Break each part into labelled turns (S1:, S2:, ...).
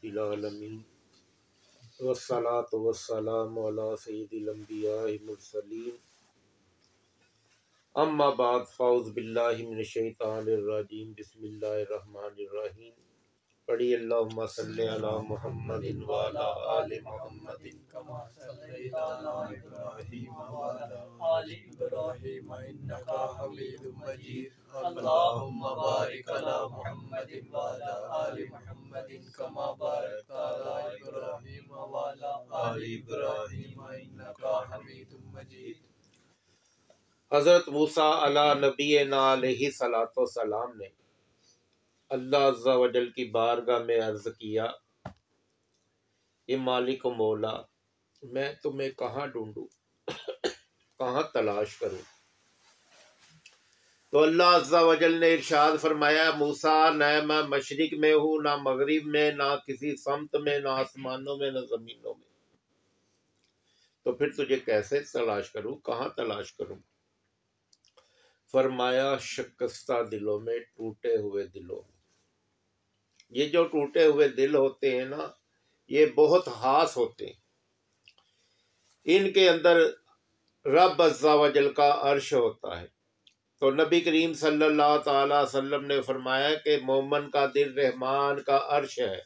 S1: رب العالمین والصلاة والسلام علی سید الانبیاء المرسلین اما بعد فاعوذ باللہ من الشیطان الرجیم بسم اللہ الرحمن الرحیم پڑھی اللہم صلی علی محمد وعلی آل محمد
S2: كما صليت على إبراهيم وعلى آل إبراهيم إنك حميد مجيد اللهم بارك على محمد وعلى آل محمد كما باركت على إبراهيم وعلى آل إبراهيم إنك حميد مجيد۔
S1: حضرت موسیٰ علی نبینا علیہ الصلوۃ والسلام نے اللہ عز و جل کی بارگاہ میں عرض کیا کہ مالک و مولا میں تمہیں کہاں ڈھونڈوں، کہاں تلاش کروں؟ تو اللہ عز و جل نے ارشاد فرمایا موسیٰ نہ میں مشرق میں ہوں نہ مغرب میں، نہ کسی سمت میں، نہ آسمانوں میں نہ زمینوں میں، تو پھر تجھے کیسے تلاش کروں، کہاں تلاش کروں؟ فرمایا شکستہ دلوں میں، ٹوٹے ہوئے دلوں میں۔ یہ جو ٹوٹے ہوئے دل ہوتے ہیں نا، یہ بہت خاص ہوتے ہیں، ان کے اندر رب عز و جل کا عرش ہوتا ہے۔ تو نبی کریم صلی اللہ تعالی وسلم نے فرمایا کہ مومن کا دل رحمان کا عرش ہے،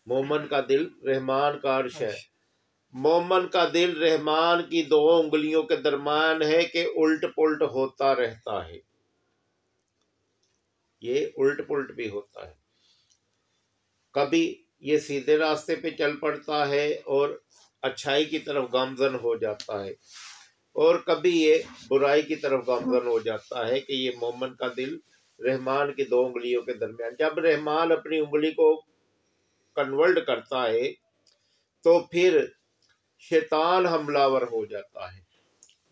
S1: مومن کا دل رحمان کا عرش ہے۔ مومن کا دل رحمان کی دو انگلیوں کے درمیان ہے کہ الٹ پلٹ ہوتا رہتا ہے، یہ الٹ پلٹ بھی ہوتا ہے، کبھی یہ سیدھے راستے پہ چل پڑتا ہے اور اچھائی کی طرف گامزن ہو جاتا ہے، اور کبھی یہ برائی کی طرف گامزن ہو جاتا ہے کہ یہ مومن کا دل رحمان کی دو انگلیوں کے درمیان۔ جب رحمان اپنی انگلی کو کنورٹ کرتا ہے تو پھر شیطان حملہ ور ہو جاتا ہے،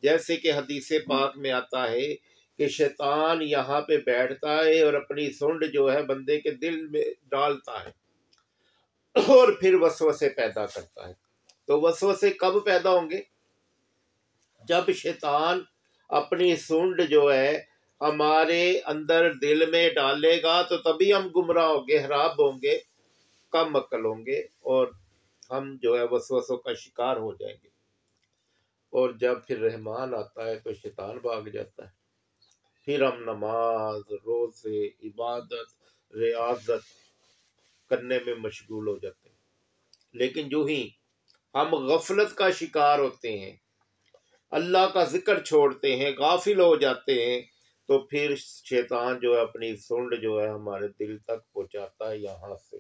S1: جیسے کہ حدیث پاک میں آتا ہے کہ شیطان یہاں پہ بیٹھتا ہے اور اپنی سونڈ جو ہے بندے کے دل میں ڈالتا ہے اور پھر وسوسے پیدا کرتا ہے۔ تو وسوسے کب پیدا ہوں گے؟ جب شیطان اپنی سونڈ جو ہے ہمارے اندر دل میں ڈالے گا تو تبھی ہم گمراہ ہوں گے، خراب ہوں گے، کم عقل ہوں گے، اور ہم جو ہے وسوسوں کا شکار ہو جائیں گے۔ اور جب پھر رحمان آتا ہے تو شیطان بھاگ جاتا ہے، پھر ہم نماز، روزے، عبادت، ریاضت کرنے میں مشغول ہو جاتے ہیں۔ لیکن جو ہی ہم غفلت کا شکار ہوتے ہیں، اللہ کا ذکر چھوڑتے ہیں، غافل ہو جاتے ہیں، تو پھر شیطان جو ہے اپنی سونڈ جو ہے ہمارے دل تک پہنچاتا ہے، یہاں سے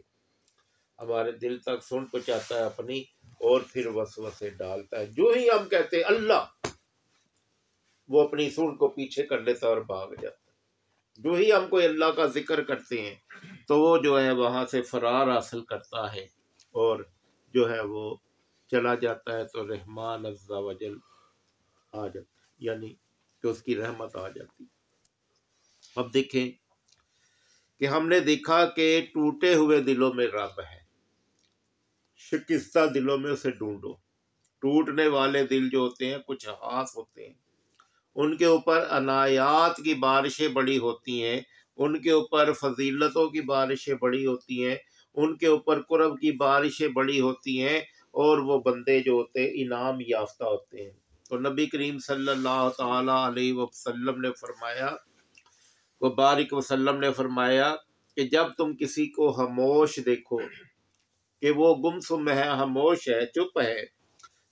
S1: ہمارے دل تک سونڈ پہنچاتا ہے اپنی، اور پھر وسوسے ڈالتا ہے۔ جو ہی ہم کہتے ہیں اللہ، وہ اپنی سونڈ کو پیچھے کر لیتا ہے اور بھاگ جاتا ہے۔ جو ہی ہم کوئی اللہ کا ذکر کرتے ہیں تو وہ جو ہے وہاں سے فرار حاصل کرتا ہے اور جو ہے وہ چلا جاتا ہے، تو رحمان عز و جل آ جاتا ہے، یعنی کہ اس کی رحمت آ جاتی ہے۔ اب دیکھیں کہ ہم نے دیکھا کہ ٹوٹے ہوئے دلوں میں رب ہے، شکستہ دلوں میں اسے ڈھونڈو۔ ٹوٹنے والے دل جو ہوتے ہیں کچھ خاص ہوتے ہیں، ان کے اوپر عنایات کی بارشیں بڑی ہوتی ہیں، ان کے اوپر فضیلتوں کی بارشیں بڑی ہوتی ہیں، ان کے اوپر قرب کی بارشیں بڑی ہوتی ہیں، اور وہ بندے جو ہوتے ہیں انعام یافتہ ہوتے ہیں۔ تو نبی کریم صلی اللہ تعالی علیہ وسلم نے فرمایا، وبارک وسلم نے فرمایا کہ جب تم کسی کو خاموش دیکھو کہ وہ گمسم ہے، خاموش ہے، چپ ہے،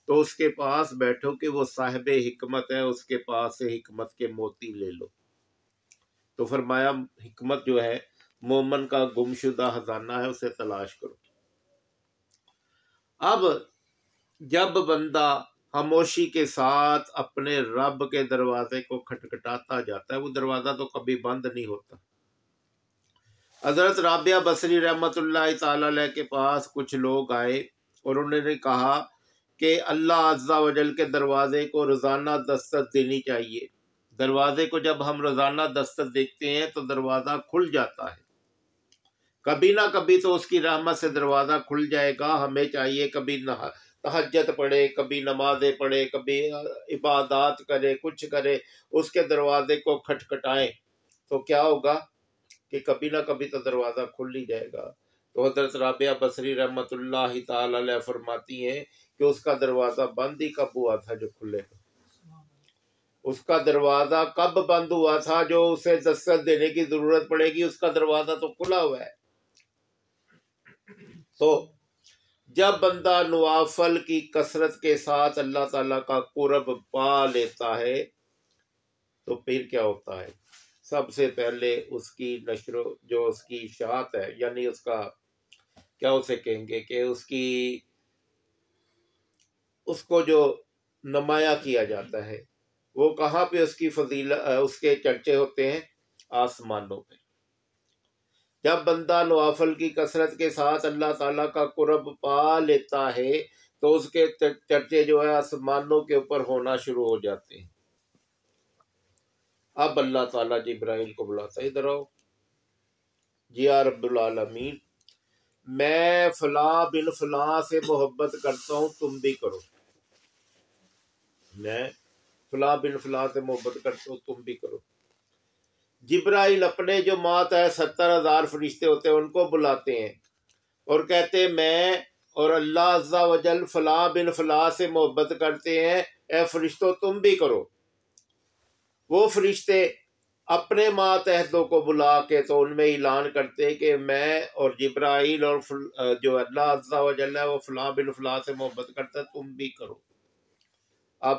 S1: تو اس کے پاس بیٹھو کہ وہ صاحب حکمت ہے، اس کے پاس سے حکمت کے موتی لے لو۔ تو فرمایا حکمت جو ہے مومن کا گمشدہ خزانہ ہے، اسے تلاش کرو۔ اب جب بندہ خاموشی کے ساتھ اپنے رب کے دروازے کو کھٹکھٹاتا جاتا ہے، وہ دروازہ تو کبھی بند نہیں ہوتا۔ حضرت رابعہ بصری رحمۃ اللہ تعالی علیہ کے پاس کچھ لوگ آئے اور انہوں نے کہا کہ اللہ عز و جل کے دروازے کو روزانہ دستک دینی چاہیے۔ دروازے کو جب ہم روزانہ دستک دیکھتے ہیں تو دروازہ کھل جاتا ہے، کبھی نہ کبھی تو اس کی رحمت سے دروازہ کھل جائے گا۔ ہمیں چاہیے کبھی تہجد پڑھے، کبھی نمازیں پڑھے، کبھی عبادات کرے، کچھ کرے، اس کے دروازے کو کھٹکھٹائیں، تو کیا ہوگا کہ کبھی نہ کبھی تو دروازہ کھل ہی جائے گا۔ تو حضرت رابعہ بصری رحمۃ اللہ تعالی علیہ فرماتی ہیں کہ اس کا دروازہ بند ہی کب ہوا تھا جو کھلے گا؟ اس کا دروازہ کب بند ہوا تھا جو اسے دستک دینے کی ضرورت پڑے گی؟ اس کا دروازہ تو کھلا ہوا ہے۔ تو جب بندہ نوافل کی کثرت کے ساتھ اللہ تعالیٰ کا قرب پا لیتا ہے تو پھر کیا ہوتا ہے؟ سب سے پہلے اس کی نشر جو اس کی اشاعت ہے، یعنی اس کا کیا اسے کہیں گے کہ اس کو جو نمایاں کیا جاتا ہے، وہ کہاں پہ اس کی فضیلت اس کے چرچے ہوتے ہیں؟ آسمانوں پہ۔ جب بندہ نوافل کی کثرت کے ساتھ اللہ تعالیٰ کا قرب پا لیتا ہے تو اس کے چرچے جو ہے آسمانوں کے اوپر ہونا شروع ہو جاتے ہیں۔ اب اللہ تعالیٰ جبرائیل کو بلاتا ہے، ادھر آؤ جی یا رب العالمین، میں فلاں بن فلاں سے محبت کرتا ہوں، تم بھی کرو۔ میں فلاں بن فلاں سے محبت کرتا ہوں، تم بھی کرو۔ جبرائیل اپنے جو ماتحت 70,000 فرشتے ہوتے ہیں ان کو بلاتے ہیں اور کہتے ہیں میں اور اللہ عز و جل فلاں بن فلاں سے محبت کرتے ہیں، اے فرشتوں تم بھی کرو۔ وہ فرشتے اپنے ماتحتوں کو بلا کے تو ان میں اعلان کرتے کہ میں اور جبرائیل اور جو اللہ عز و جل ہے وہ فلاں بن فلاں سے محبت کرتا ہے، تم بھی کرو۔ اب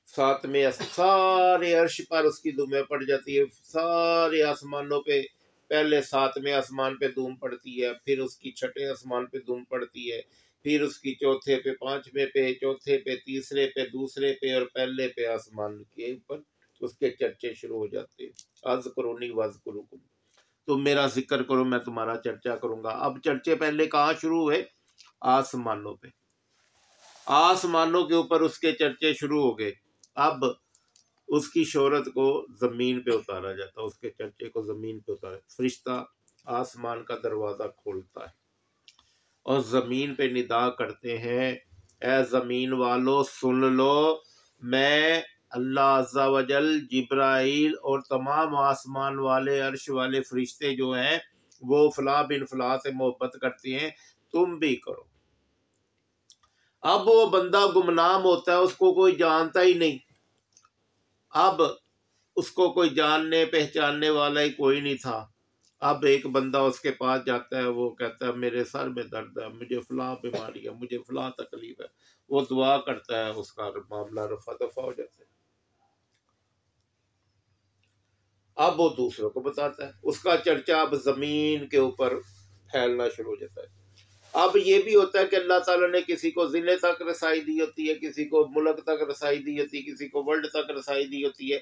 S1: ساتویں سارے عرش پر اس کی دمیں پڑ جاتی ہے، سارے آسمانوں پہ پہلے 7ویں آسمان پہ دھوم پڑتی ہے، پھر اس کی 6 آسمان پہ دھوم پڑتی ہے، پھر اس کی 4 پہ، 5ویں پہ، 4 پہ، 3 پہ، 2 پہ اور پہلے پہ آسمان کے اوپر اس کے چرچے شروع ہو جاتے ہیں۔ اذکرونی واذکرکم، تم میرا ذکر کرو میں تمہارا چرچا کروں گا۔ اب چرچے پہلے کہاں شروع ہوئے؟ آسمانوں پہ، آسمانوں کے اوپر اس کے چرچے شروع ہو گئے۔ اب اس کی شہرت کو زمین پہ اتارا جاتا ہے، اس کے چرچے کو زمین پہ اتارا، فرشتہ آسمان کا دروازہ کھولتا ہے اور زمین پہ ندا کرتے ہیں، اے زمین والو سن لو، میں اللہ عز و جل جبرائیل اور تمام آسمان والے عرش والے فرشتے جو ہیں وہ فلاں بن فلاں سے محبت کرتے ہیں، تم بھی کرو۔ اب وہ بندہ گمنام ہوتا ہے، اس کو کوئی جانتا ہی نہیں، اب اس کو کوئی جاننے پہچاننے والا ہی کوئی نہیں تھا۔ اب ایک بندہ اس کے پاس جاتا ہے، وہ کہتا ہے میرے سر میں درد ہے، مجھے فلاں بیماری ہے، مجھے فلاں تکلیف ہے، وہ دعا کرتا ہے، اس کا معاملہ رفع دفع ہو جاتا ہے۔ اب وہ دوسروں کو بتاتا ہے، اس کا چرچہ اب زمین کے اوپر پھیلنا شروع ہو جاتا ہے۔ اب یہ بھی ہوتا ہے کہ اللہ تعالیٰ نے کسی کو ضلع تک رسائی دی ہوتی ہے، کسی کو ملک تک رسائی دی ہوتی ہے، کسی کو ورلڈ تک رسائی دی ہوتی ہے،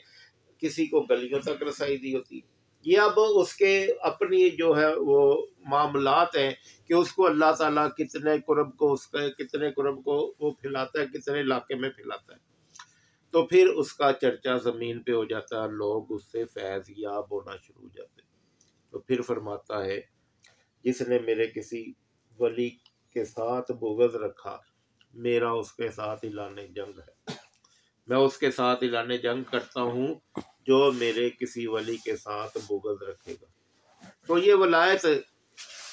S1: کسی کو گلیوں تک رسائی دی ہوتی ہے۔ یہ اب اس کے اپنی جو ہے وہ معاملات ہیں کہ اس کو اللہ تعالیٰ کتنے قرب کو وہ پھیلاتا ہے، کتنے علاقے میں پھیلاتا ہے۔ تو پھر اس کا چرچا زمین پہ ہو جاتا ہے، لوگ اس سے فیض یاب ہونا شروع ہو جاتے ہیں۔ تو پھر فرماتا ہے جس نے میرے کسی ولی کے ساتھ بغض رکھا، میرا اس کے ساتھ اعلان جنگ ہے، میں اس کے ساتھ اعلان جنگ کرتا ہوں جو میرے کسی ولی کے ساتھ بغض رکھے گا۔ تو یہ ولایت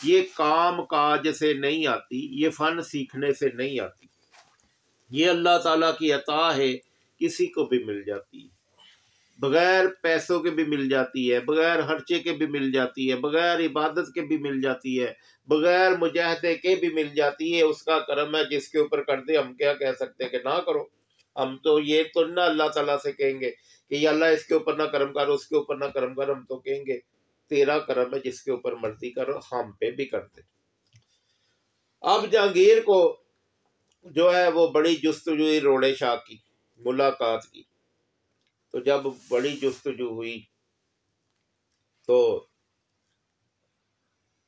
S1: یہ کام کاج سے نہیں آتی، یہ فن سیکھنے سے نہیں آتی، یہ اللہ تعالیٰ کی عطا ہے، کسی کو بھی مل جاتی ہے، بغیر پیسوں کے بھی مل جاتی ہے، بغیر خرچے کے بھی مل جاتی ہے، بغیر عبادت کے بھی مل جاتی ہے، بغیر مجاہدے کے بھی مل جاتی ہے۔ اس کا کرم ہے، جس کے اوپر کر دے ہم کیا کہہ سکتے ہیں کہ نہ کرو؟ ہم تو یہ تو نہ اللہ تعالیٰ سے کہیں گے کہ یا اللہ اس کے اوپر نہ کرم کر، اس کے اوپر نہ کرم کر، ہم تو کہیں گے تیرا کرم ہے، جس کے اوپر مرضی کرو، ہم پہ بھی کرتے۔ اب جہانگیر کو جو ہے وہ بڑی جستجوئی روڑے شاہ کی ملاقات کی، تو جب بڑی جستجو ہوئی تو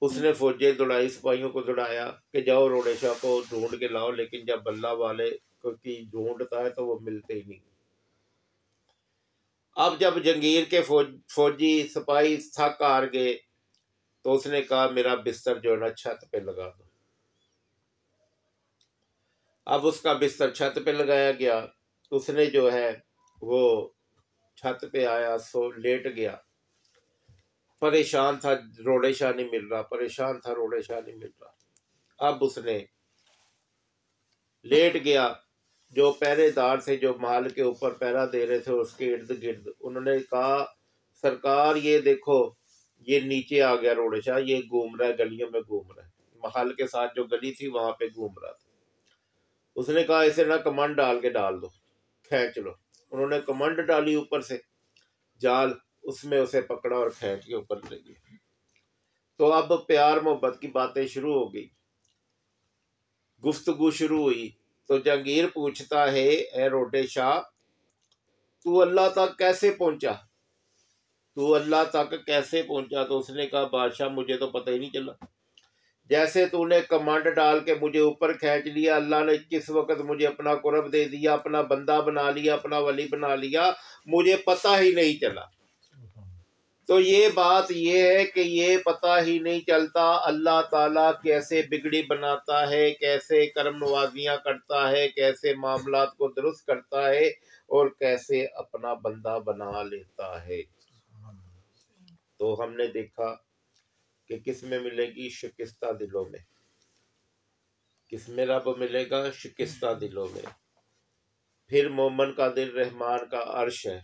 S1: اس نے فوجیں دوڑائی، سپاہیوں کو دوڑایا کہ جاؤ روڑے شاہ کو ڈھونڈ کے لاؤ، لیکن جب اللہ والے کی ڈھونڈتا ہے تو وہ ملتے ہی نہیں۔ اب جب جہانگیر کے فوجی سپاہی تھک ہار گئے تو اس نے کہا میرا بستر جو ہے نا چھت پہ لگا دو۔ اب اس کا بستر چھت پہ لگایا گیا، اس نے جو ہے وہ چھت پہ آیا، سو لیٹ گیا۔ پریشان تھا، روڑے شاہ نہیں مل رہا، پریشان تھا، روڑے شاہ نہیں مل رہا۔ اب اس نے لیٹ گیا، جو پہرے دار تھے جو محل کے اوپر پہرا دے رہے تھے اس کے ارد گرد، انہوں نے کہا سرکار یہ دیکھو یہ نیچے آ گیا روڑے شاہ، یہ گھوم رہا ہے، گلیوں میں گھوم رہا ہے، محل کے ساتھ جو گلی تھی وہاں پہ گھوم رہا تھا۔ اس نے کہا اسے نہ کمنڈ ڈال کے ڈال دو، کھینچ لو۔ انہوں نے کمنڈ ڈالی اوپر سے جال، اس میں اسے پکڑا اور کھینچ کے اوپر لے گیا۔ تو اب پیار محبت کی باتیں شروع ہو گئی، گفتگو شروع ہوئی۔ تو جہانگیر پوچھتا ہے اے روٹے شاہ تو اللہ تک کیسے پہنچا، تو اللہ تک کیسے پہنچا؟ تو اس نے کہا بادشاہ مجھے تو پتہ ہی نہیں چلا، جیسے تو نے کمانڈ ڈال کے مجھے اوپر کھینچ لیا، اللہ نے کس وقت مجھے اپنا قرب دے دیا، اپنا بندہ بنا لیا، اپنا ولی بنا لیا، مجھے پتہ ہی نہیں چلا۔ تو یہ بات یہ ہے کہ یہ پتہ ہی نہیں چلتا اللہ تعالیٰ کیسے بگڑی بناتا ہے، کیسے کرم نوازیاں کرتا ہے، کیسے معاملات کو درست کرتا ہے، اور کیسے اپنا بندہ بنا لیتا ہے۔ تو ہم نے دیکھا کہ کس میں ملے گی؟ شکستہ دلوں میں۔ کس میں رب ملے گا؟ شکستہ دلوں میں۔ پھر مومن کا دل رحمان کا عرش ہے،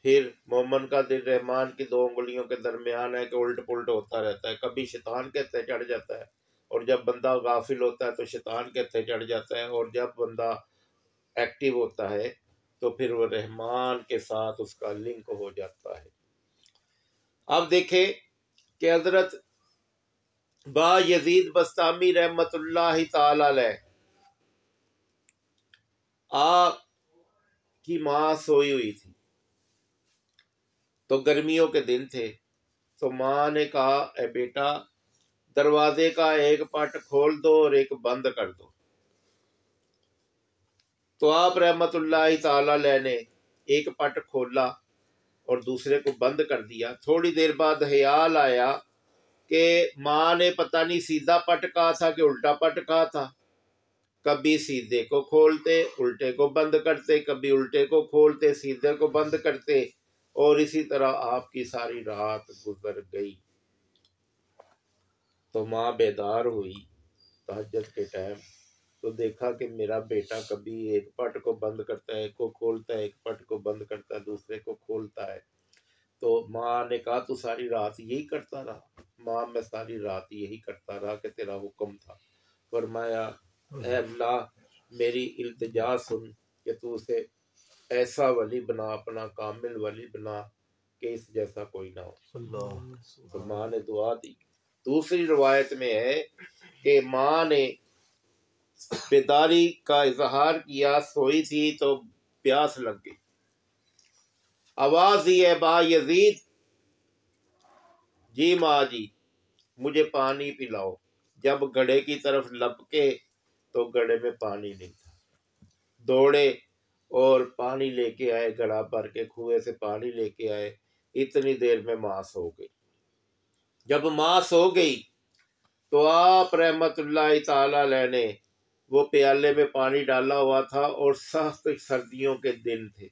S1: پھر مومن کا دل رحمان کی دو انگلیوں کے درمیان ہے کہ الٹ پلٹ ہوتا رہتا ہے، کبھی شیطان کے ہتھے چڑھ جاتا ہے، اور جب بندہ غافل ہوتا ہے تو شیطان کے ہتھے چڑھ جاتا ہے، اور جب بندہ ایکٹیو ہوتا ہے تو پھر وہ رحمان کے ساتھ اس کا لنک ہو جاتا ہے۔ اب دیکھیں کہ حضرت با یزید بستامی رحمت اللہ تعالی علیہ، آپ کی ماں سوئی ہوئی تھی، تو گرمیوں کے دن تھے، تو ماں نے کہا اے بیٹا دروازے کا ایک پٹ کھول دو اور ایک بند کر دو۔ تو آپ رحمت اللہ تعالی علیہ نے ایک پٹ کھولا اور دوسرے کو بند کر دیا۔ تھوڑی دیر بعد خیال آیا کہ ماں نے پتہ نہیں سیدھا پٹ کہا تھا کہ الٹا پٹ کہا تھا، کبھی سیدھے کو کھولتے الٹے کو بند کرتے، کبھی الٹے کو کھولتے سیدھے کو بند کرتے، اور اسی طرح آپ کی ساری رات گزر گئی۔ تو ماں بیدار ہوئی تہجد کے ٹائم، تو دیکھا کہ میرا بیٹا کبھی ایک پٹ کو بند کرتا ہے، ایک کو کھولتا ہے، ایک پٹ کو بند کرتا ہے، دوسرے کو کھولتا ہے۔ تو ماں نے کہا تو ساری رات یہی کرتا رہا؟ ماں میں ساری رات یہی کرتا رہا کہ تیرا حکم تھا۔ فرمایا اے اللہ میری التجا سن کہ تو اسے ایسا ولی بنا، اپنا کامل ولی بنا کہ اس جیسا کوئی نہ ہو۔ تو ماں نے دعا دی۔ دوسری روایت میں ہے کہ ماں نے بیداری کا اظہار کیا، سوئی تھی تو پیاس لگ گئی، آواز دی ہے با یزید جی ماں جی مجھے پانی پلاؤ۔ جب گڑھے کی طرف لپکے تو گڑھے میں پانی نہیں تھا، دوڑے اور پانی لے کے آئے، گڑھا بھر کے کنویں سے پانی لے کے آئے، اتنی دیر میں ماں سو گئی۔ جب ماں سو گئی تو آپ رحمت اللہ تعالی علیہ نے وہ پیالے میں پانی ڈالا ہوا تھا، اور سخت سردیوں کے دن تھے،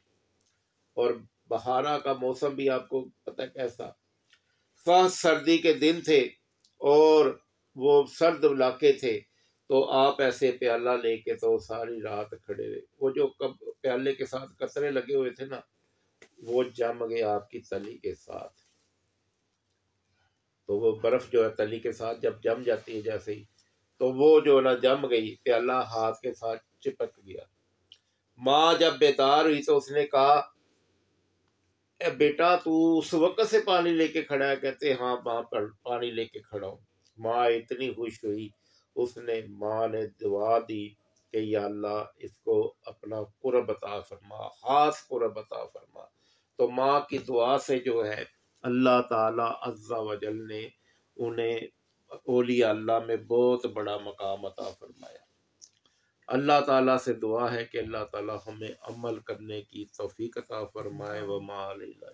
S1: اور بہارا کا موسم بھی آپ کو پتہ کیسا، سخت سردی کے دن تھے اور وہ سرد علاقے تھے، تو آپ ایسے پیالہ لے کے تو ساری رات کھڑے رہے۔ وہ جو پیالے کے ساتھ قطرے لگے ہوئے تھے نا، وہ جم گئے آپ کی تلی کے ساتھ۔ تو وہ برف جو ہے تلی کے ساتھ جب جم جاتی ہے جیسے ہی، تو وہ جو نا جم گئی، پیالہ ہاتھ کے ساتھ چپک گیا۔ ماں جب بیدار ہوئی تو اس نے کہا اے بیٹا تو اس وقت سے پانی لے کے کھڑا ہے؟ کہتے ہاں ماں پر پانی لے کے کھڑا ہوں۔ ماں اتنی خوش ہوئی، ماں نے دعا دی کہ یا اللہ اس کو اپنا قرب عطا فرما، خاص قرب عطا فرما۔ تو ماں کی دعا سے جو ہے اللہ تعالی عز و جل نے انہیں اولیاء اللہ میں بہت بڑا مقام عطا فرمایا۔ اللہ تعالیٰ سے دعا ہے کہ اللہ تعالیٰ ہمیں عمل کرنے کی توفیق عطا فرمائے۔ وما علینا